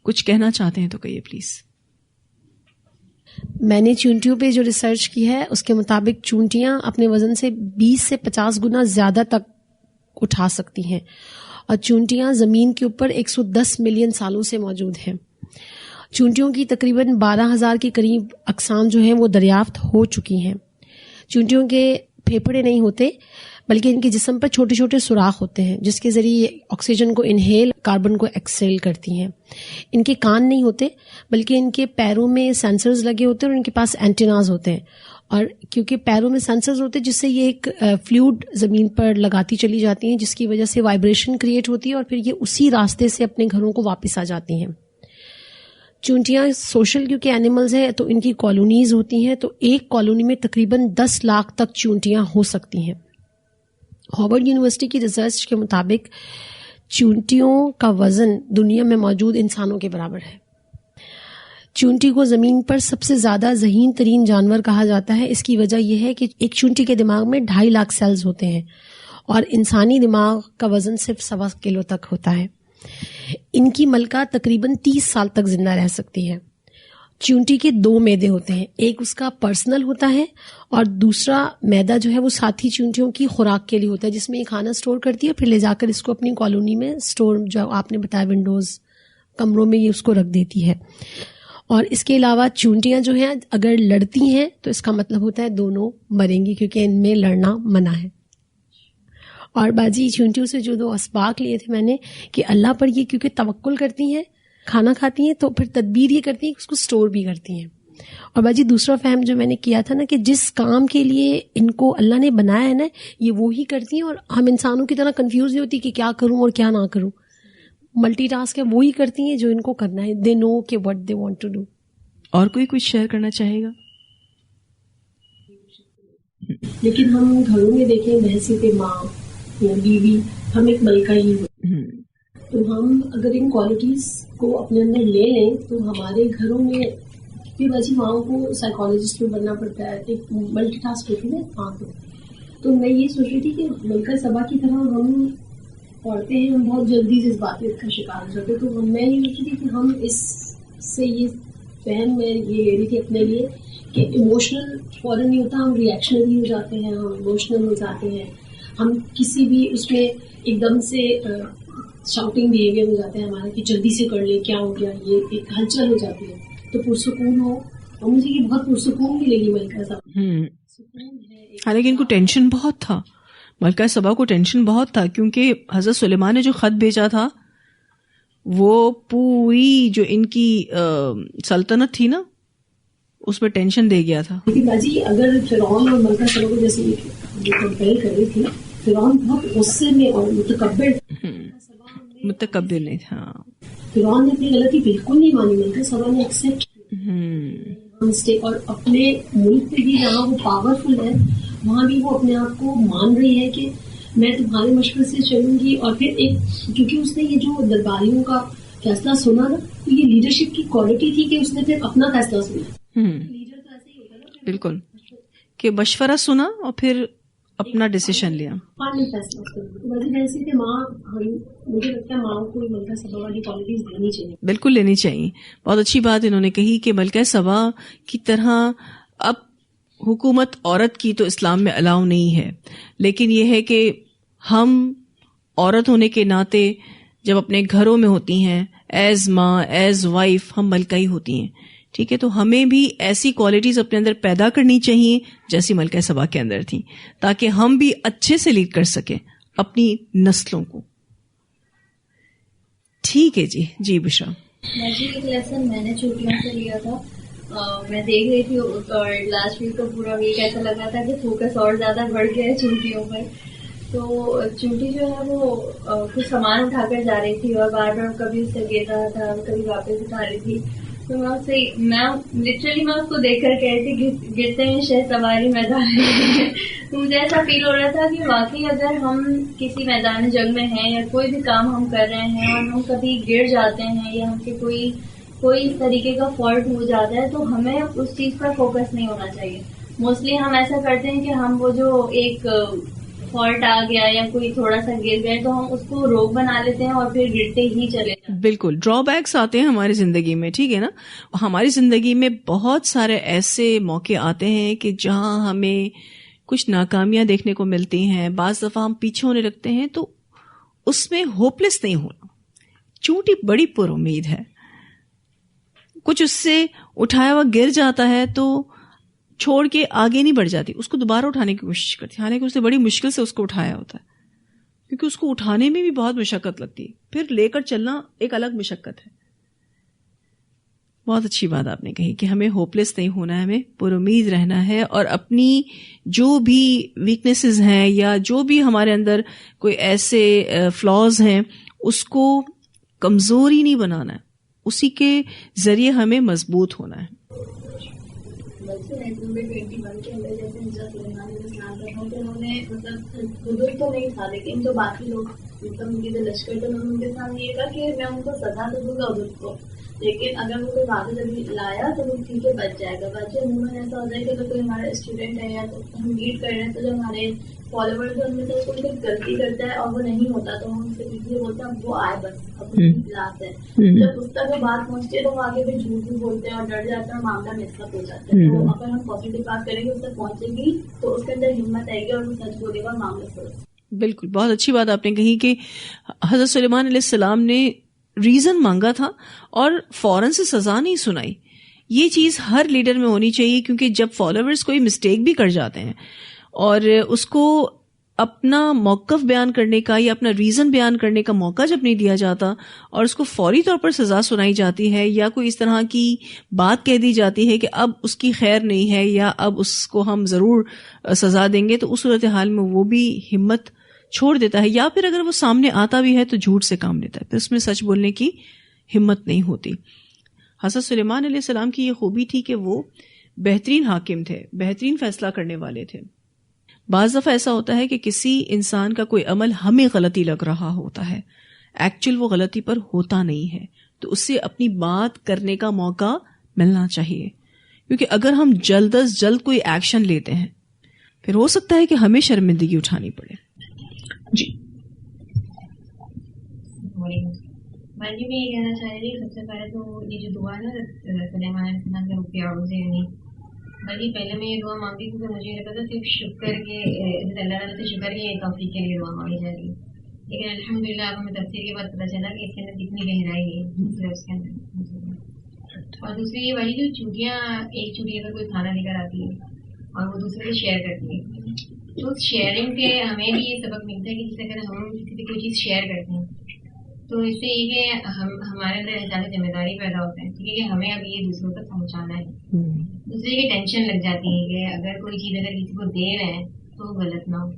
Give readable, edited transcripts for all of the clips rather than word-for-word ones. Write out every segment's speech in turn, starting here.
کچھ کہنا چاہتے ہیں تو کہیے پلیز. میں نے چونٹیوں پہ جو ریسرچ کی ہے اس کے مطابق چونٹیاں اپنے وزن سے 20 سے 50 گنا زیادہ تک اٹھا سکتی ہیں، اور چونٹیاں زمین کے اوپر 110 ملین سالوں سے موجود ہیں. چونٹیوں کی تقریباً 12,000 کے قریب اقسام جو ہیں وہ دریافت ہو چکی ہیں. چونٹیوں کے پھیپھڑے نہیں ہوتے بلکہ ان کے جسم پر چھوٹے چھوٹے سوراخ ہوتے ہیں جس کے ذریعے آکسیجن کو انہیل، کاربن کو ایکسیل کرتی ہیں. ان کے کان نہیں ہوتے بلکہ ان کے پیروں میں سینسرز لگے ہوتے ہیں اور ان کے پاس اینٹیناز ہوتے ہیں، اور کیونکہ پیروں میں سینسرز ہوتے ہیں جس سے یہ ایک فلوئڈ زمین پر لگاتی چلی جاتی ہیں جس کی وجہ سے وائبریشن کریٹ ہوتی ہے اور پھر یہ اسی راستے سے اپنے گھروں کو واپس آ جاتی ہیں. چونٹیاں سوشل کیونکہ اینیملز ہیں تو ان کی کالونیز ہوتی ہیں، تو ایک کالونی میں تقریباً 10 لاکھ تک چونٹیاں ہو سکتی ہیں. ہارورڈ یونیورسٹی کی ریسرچ کے مطابق چونٹیوں کا وزن دنیا میں موجود انسانوں کے برابر ہے. چونٹی کو زمین پر سب سے زیادہ ذہین ترین جانور کہا جاتا ہے. اس کی وجہ یہ ہے کہ ایک چونٹی کے دماغ میں 2.5 لاکھ سیلز ہوتے ہیں اور انسانی دماغ کا وزن صرف 1.25 کلو تک ہوتا ہے. ان کی ملکہ تقریباً 30 سال تک زندہ رہ سکتی ہے. چونٹی کے 2 میدے ہوتے ہیں، ایک اس کا پرسنل ہوتا ہے اور دوسرا میدا جو ہے وہ ساتھی چونٹیوں کی خوراک کے لیے ہوتا ہے جس میں یہ کھانا سٹور کرتی ہے، پھر لے جا کر اس کو اپنی کالونی میں سٹور، جو آپ نے بتایا ونڈوز کمروں میں، یہ اس کو رکھ دیتی ہے. اور اس کے علاوہ چونٹیاں جو ہیں اگر لڑتی ہیں تو اس کا مطلب ہوتا ہے دونوں مریں گی کیونکہ ان میں لڑنا منع ہے. اور باجی چونٹیوں سے جو 2 اسباق لیے تھے میں نے کہ اللہ پر یہ کیونکہ توکل کرتی ہیں، کھانا کھاتی ہیں تو پھر تدبیر یہ کرتی ہیں کہ اس کو سٹور بھی کرتی ہیں. اور باجی دوسرا فہم جو میں نے کیا تھا نا کہ جس کام کے لیے ان کو اللہ نے بنایا ہے نا یہ وہی کرتی ہیں، اور ہم انسانوں کی طرح کنفیوز نہیں ہوتی کہ کیا کروں اور کیا نہ کروں. ملٹی ٹاسک ہے، وہی کرتی ہیں جو ان کو کرنا ہے. دے نو کہ what they want to do. اور کوئی کچھ شیئر کرنا چاہے گا؟ لیکن ہم گھروں میں دیکھیں بحیثیت ماں یا بیوی ہم ایک ملکہ ہی ہوتے ہیں، تو ہم اگر ان کوالٹیز کو اپنے اندر لے لیں تو ہمارے گھروں میں بھی باجی ماؤں کو سائیکالوجسٹ میں بننا پڑتا ہے، ایک ملٹی ٹاسک ہوتی ہے نا. تو میں یہ سوچ رہی تھی کہ ملکہ سبا کی طرح ہم عورتیں ہیں، ہم بہت جلدی سے اس بات کا شکار ہو جاتے ہیں. تو میں یہ سوچ رہی تھی کہ ہم اس سے یہ فہم میں یہ لے رہی تھی اپنے لیے کہ ایموشنل فوراً نہیں ہوتا، ہم ریئیکشنری ہو جاتے ہیں، ہم ایموشنل ہو جاتے ہیں، ہم کسی بھی اس میں ایک دم سے شاؤٹنگ بیہیویئر ہو جاتے ہیں ہمارا کہ جلدی سے کر لیں، کیا ہو گیا، یہ ایک ہلچل ہو جاتی ہے. تو پرسکون ہو، اور مجھے یہ بہت پرسکون ملے گی ملکہ صاحب. حالانکہ ان کو ٹینشن بہت تھا، ملکہ سبا کو ٹینشن بہت تھا کیونکہ حضرت سلیمان نے جو خط بھیجا تھا وہ پوری جو ان کی سلطنت تھی نا اس پہ ٹینشن دے گیا تھا. لیکن باجی اگر فرعون اور ملکہ سبا کو جیسے کمپیئر کر رہی تھی، فرعون بہت غصے میں اور متکبر نہیں تھا. فرعون نے اپنی غلطی بالکل نہیں مانی، ملکہ سبا نے ایکسیپٹ مسٹیک، اور اپنے ملک پہ بھی جہاں وہ پاورفل ہے وہاں بھی وہ اپنے آپ کو مان رہی ہے کہ میں تمہارے مشورے سے چلوں گی. اور پھر ایک کیونکہ اس نے یہ جو درباریوں کا فیصلہ سنا نا تو یہ لیڈرشپ کی کوالٹی تھی کہ اس نے پھر اپنا فیصلہ سنا. لیڈر تو ایسے ہی ہوتا ہے نا، بالکل، کہ مشورہ سنا اور پھر اپنا ڈیسیشن لیا. مجھے لگتا ہے ماں کو ملکہ سبا والی کوالٹیز دینی چاہیے، بالکل لینی چاہیے. بہت اچھی بات انہوں نے کہی کہ ملکہ سبا کی طرح اب حکومت عورت کی تو اسلام میں الاؤ نہیں ہے، لیکن یہ ہے کہ ہم عورت ہونے کے ناطے جب اپنے گھروں میں ہوتی ہیں ایز ماں، ایز وائف، ہم ملکہ ہی ہوتی ہیں. ٹھیک ہے، تو ہمیں بھی ایسی کوالٹیز اپنے اندر پیدا کرنی چاہیے جیسی ملکہ سبا کے اندر تھیں تاکہ ہم بھی اچھے سے لیڈ کر سکیں اپنی نسلوں کو. ٹھیک ہے جی بشرا. مجھے ایک لیسن میں نے چھٹیوں سے لیا تھا، میں دیکھ رہی تھی اور لاسٹ ویک کا پورا ویک ایسا لگا تھا کہ فوکس اور زیادہ بڑھ گیا ہے چھٹیوں پر. تو چونٹی جو ہے وہ کچھ سامان اٹھا کر جا رہی تھی اور بار بار کبھی اس سے گر رہا تھا کبھی واپس اٹھا رہی تھی. تو میں اس کو دیکھ کر کہہ رہی تھی گرتے ہیں شہ سواری میدان. تو مجھے ایسا فیل ہو رہا تھا کہ واقعی اگر ہم کسی میدان جنگ میں ہیں یا کوئی بھی کام ہم کر رہے ہیں اور ہم کبھی گر جاتے ہیں یا ہم سے کوئی اس طریقے کا فالٹ ہو جاتا ہے تو ہمیں اس چیز پر فوکس نہیں ہونا چاہیے. موسٹلی ہم ایسا کرتے ہیں کہ ہم وہ جو ایک فالٹ آ گیا یا کوئی تھوڑا سا گر گئے تو ہم اس کو روک بنا لیتے ہیں اور پھر گرتے ہی چلے جاتے ہیں. بالکل ڈرا بیکس آتے ہیں ہماری زندگی میں, ٹھیک ہے نا. ہماری زندگی میں بہت سارے ایسے موقع آتے ہیں کہ جہاں ہمیں کچھ ناکامیاں دیکھنے کو ملتی ہیں, بعض دفعہ ہم پیچھے ہونے لگتے ہیں, تو اس میں ہوپلیس نہیں ہونا. چونٹی بڑی پر امید ہے, کچھ اس سے اٹھایا ہوا گر جاتا ہے تو چھوڑ کے آگے نہیں بڑھ جاتی, اس کو دوبارہ اٹھانے کی کوشش کرتی, حالانکہ اس نے بڑی مشکل سے اس کو اٹھایا ہوتا ہے, کیونکہ اس کو اٹھانے میں بھی بہت مشقت لگتی ہے, پھر لے کر چلنا ایک الگ مشقت ہے. بہت اچھی بات آپ نے کہی کہ ہمیں ہوپلیس نہیں ہونا ہے, ہمیں پر امید رہنا ہے, اور اپنی جو بھی ویکنیسز ہیں یا جو بھی ہمارے اندر کوئی ایسے فلاز ہیں اس کو کمزوری نہیں بنانا ہے, اسی کے ذریعے ہمیں مضبوط ہونا ہے. بزرگ تو نہیں تھا لیکن جو باقی لوگ مطلب ان کے جو لشکر تھے ان کے سامنے یہ تھا کہ میں ان کو سزا تو دوں گا ادھر کو, لیکن اگر وہ کوئی واقعہ جب لایا تو وہ ٹھیک ہے بچ جائے گا. بچے عموماً ایسا ہوتا ہے کہ اگر کوئی ہمارا اسٹوڈنٹ ہے یا تو ہم لیڈ کر رہے ہیں تو جو ہمارے فالوورز ہیں ان میں سے کوئی غلطی کرتا ہے اور وہ نہیں ہوتا تو ہم اس سے پیچھے بولتے ہیں وہ آئے بس اب اس کی کلاس ہے. جب اس تک وہ بات پہنچتی ہے تو وہ آگے بھی جھوٹ بھی بولتے ہیں اور ڈر جاتے ہیں اور معاملہ مکس اپ ہو جاتا ہے. تو اگر ہم پازیٹیو بات کریں گے اس تک پہنچے گی تو اس کے اندر ہمت آئے گی اور وہ سچ بولے گا, معاملہ سوچ. بالکل, بہت اچھی بات آپ نے کہی کہ حضرت سلیمان علیہ السلام نے ریزن مانگا تھا اور فوراً سے سزا نہیں سنائی. یہ چیز ہر لیڈر میں ہونی چاہیے, کیونکہ جب فالوورز کوئی مسٹیک بھی کر جاتے ہیں اور اس کو اپنا موقف بیان کرنے کا یا اپنا ریزن بیان کرنے کا موقع جب نہیں دیا جاتا اور اس کو فوری طور پر سزا سنائی جاتی ہے یا کوئی اس طرح کی بات کہہ دی جاتی ہے کہ اب اس کی خیر نہیں ہے یا اب اس کو ہم ضرور سزا دیں گے, تو اس صورتحال میں وہ بھی ہمت چھوڑ دیتا ہے, یا پھر اگر وہ سامنے آتا بھی ہے تو جھوٹ سے کام لیتا ہے, پھر اس میں سچ بولنے کی ہمت نہیں ہوتی. حضرت سلیمان علیہ السلام کی یہ خوبی تھی کہ وہ بہترین حاکم تھے, بہترین فیصلہ کرنے والے تھے. بعض دفعہ ایسا ہوتا ہے کہ کسی انسان کا کوئی عمل ہمیں غلطی لگ رہا ہوتا ہے, ایکچوئل وہ غلطی پر ہوتا نہیں ہے, تو اس سے اپنی بات کرنے کا موقع ملنا چاہیے, کیونکہ اگر ہم جلد از جلد کوئی ایکشن لیتے ہیں پھر ہو سکتا ہے کہ ہمیں شرمندگی اٹھانی پڑے. جی میں یہ کہنا چاہ رہی سب سے پہلے تو یہ جو دعا نا سلیمان علیہ السلام کے رکیہ اعوذ بلکہ پہلے میں یہ دعا مانگتی تھی تو مجھے یہ پتا صرف شکر کے اللہ تعالیٰ سے شکر کے توفیق کے لیے دعا مانگی جا رہی ہے, لیکن الحمدللہ اب ہمیں تفسیر کے بعد پتا چلا کہ اس کے اندر کتنی گہرائی ہے اس کے اندر. اور دوسری یہ وہی جو چوٹیاں, ایک چوٹی اگر کوئی کھانا لے کر آتی ہے اور وہ دوسرے سے شیئر کرتی ہے, تو اس شیئرنگ کے ہمیں بھی یہ سبق ملتا ہے کہ جیسے اگر ہم کسی سے کوئی چیز شیئر کرتے ہیں تو اس سے یہ کہ ہمارے اندر احساس ذمہ داری پیدا ہوتا ہے, ٹھیک ہے, کہ ہمیں اب یہ دوسروں تک پہنچانا ہے. دوسرے کی ٹینشن لگ جاتی ہے کہ اگر کوئی چیز اگر کسی کو دے رہے ہیں تو غلط نہ ہو,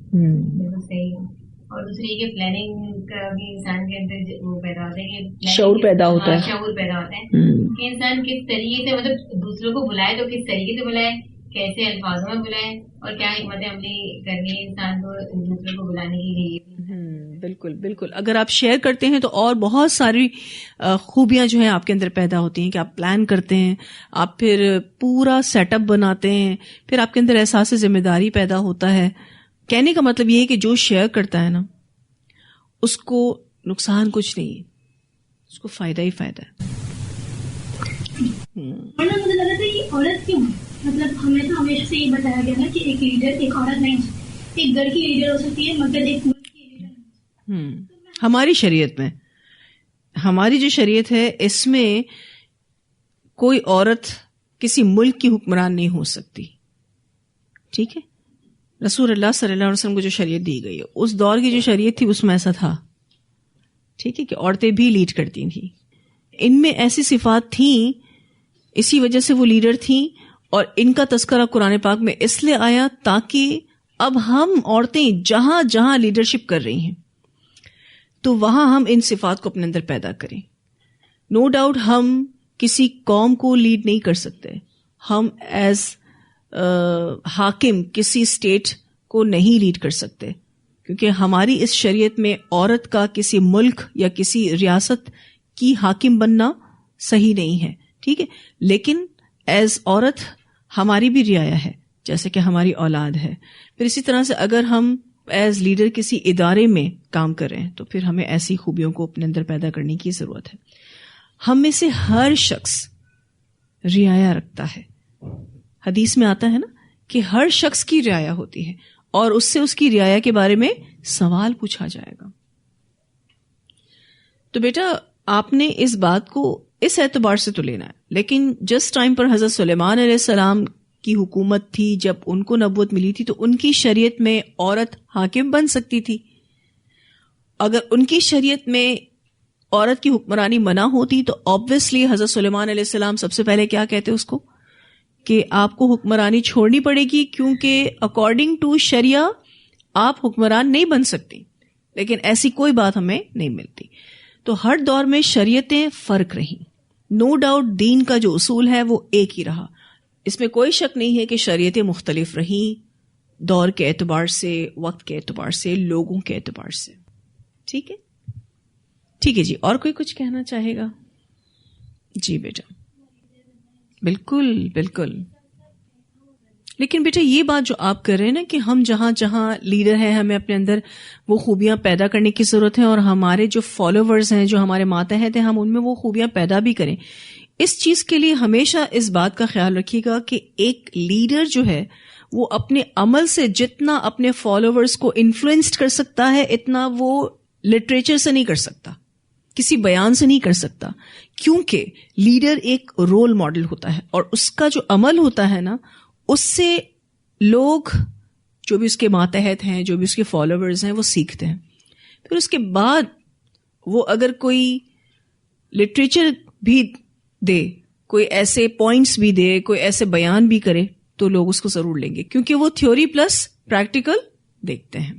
بالکل صحیح ہو. اور دوسری یہ کہ پلاننگ کا بھی انسان کے اندر وہ پیدا ہوتا ہے کہ شعور پیدا ہوتا ہے کہ انسان کس طریقے سے مطلب دوسروں کو بلائے تو کس طریقے سے بلائے, کیسے الفاظوں میں بلائے اور کیا حکمت عملی کرنی ہے انسان کو دوسروں کو بلانے کے لیے. بالکل بالکل, اگر آپ شیئر کرتے ہیں تو اور بہت ساری خوبیاں جو ہیں آپ کے اندر پیدا ہوتی ہیں کہ آپ پلان کرتے ہیں, آپ پھر پورا سیٹ اپ بناتے ہیں, پھر آپ کے اندر احساس ذمہ داری پیدا ہوتا ہے. کہنے کا مطلب یہ ہے کہ جو شیئر کرتا ہے نا اس کو نقصان کچھ نہیں ہے, اس کو فائدہ ہی فائدہ ہے. مجھے لگا تھا یہ عورت کیوں, مطلب ہمیں تو ہمیشہ سے یہ بتایا گیا نا کہ ایک لیڈر ایک عورت نہیں, ایک گھر کی لیڈر ہو سکتی ہے مگر ایک ملک کی لیڈر نہیں. ہماری شریعت میں, ہماری جو شریعت ہے اس میں کوئی عورت کسی ملک کی حکمران نہیں ہو سکتی, ٹھیک ہے. رسول اللہ صلی اللہ علیہ وسلم کو جو شریعت دی گئی ہے اس دور کی جو شریعت تھی اس میں ایسا تھا, ٹھیک ہے, کہ عورتیں بھی لیڈ کرتی تھیں, ان میں ایسی صفات تھیں, اسی وجہ سے وہ لیڈر تھیں, اور ان کا تذکرہ قرآن پاک میں اس لیے آیا تاکہ اب ہم عورتیں جہاں جہاں لیڈرشپ کر رہی ہیں تو وہاں ہم ان صفات کو اپنے اندر پیدا کریں. نو ڈاؤٹ ہم کسی قوم کو لیڈ نہیں کر سکتے, ہم ایز حاکم کسی اسٹیٹ کو نہیں لیڈ کر سکتے, کیونکہ ہماری اس شریعت میں عورت کا کسی ملک یا کسی ریاست کی حاکم بننا صحیح نہیں ہے, ٹھیک ہے. لیکن ایز عورت ہماری بھی رعایا ہے, جیسے کہ ہماری اولاد ہے. پھر اسی طرح سے اگر ہم ایز لیڈر کسی ادارے میں کام کر رہے ہیں تو پھر ہمیں ایسی خوبیوں کو اپنے اندر پیدا کرنے کی ضرورت ہے. ہم میں سے ہر شخص رعایا رکھتا ہے. حدیث میں آتا ہے نا کہ ہر شخص کی رعایا ہوتی ہے اور اس سے اس کی رعایا کے بارے میں سوال پوچھا جائے گا. تو بیٹا آپ نے اس بات کو اس اعتبار سے تو لینا ہے, لیکن جس ٹائم پر حضرت سلیمان علیہ السلام کی حکومت تھی, جب ان کو نبوت ملی تھی, تو ان کی شریعت میں عورت حاکم بن سکتی تھی. اگر ان کی شریعت میں عورت کی حکمرانی منع ہوتی تو آبویسلی حضرت سلیمان علیہ السلام سب سے پہلے کیا کہتے اس کو کہ آپ کو حکمرانی چھوڑنی پڑے گی, کیونکہ اکارڈنگ ٹو شریعہ آپ حکمران نہیں بن سکتی. لیکن ایسی کوئی بات ہمیں نہیں ملتی. تو ہر دور میں شریعتیں فرق رہیں. نو ڈاؤٹ دین کا جو اصول ہے وہ ایک ہی رہا, اس میں کوئی شک نہیں ہے کہ شریعتیں مختلف رہیں دور کے اعتبار سے, وقت کے اعتبار سے, لوگوں کے اعتبار سے. ٹھیک ہے, ٹھیک ہے جی. اور کوئی کچھ کہنا چاہے گا؟ جی بیٹا. بالکل بالکل. لیکن بیٹا یہ بات جو آپ کر رہے ہیں نا کہ ہم جہاں جہاں لیڈر ہیں ہمیں اپنے اندر وہ خوبیاں پیدا کرنے کی ضرورت ہے, اور ہمارے جو فالوورز ہیں, جو ہمارے ماتحت ہیں, ہم ان میں وہ خوبیاں پیدا بھی کریں. اس چیز کے لیے ہمیشہ اس بات کا خیال رکھیے گا کہ ایک لیڈر جو ہے وہ اپنے عمل سے جتنا اپنے فالوورز کو انفلوئنسڈ کر سکتا ہے اتنا وہ لٹریچر سے نہیں کر سکتا, کسی بیان سے نہیں کر سکتا. کیونکہ لیڈر ایک رول ماڈل ہوتا ہے اور اس کا جو عمل ہوتا ہے نا, اس سے لوگ جو بھی اس کے ماتحت ہیں, جو بھی اس کے فالوورز ہیں, وہ سیکھتے ہیں. پھر اس کے بعد وہ اگر کوئی لٹریچر بھی دے, کوئی ایسے پوائنٹس بھی دے, کوئی ایسے بیان بھی کرے, تو لوگ اس کو ضرور لیں گے, کیونکہ وہ تھیوری پلس پریکٹیکل دیکھتے ہیں.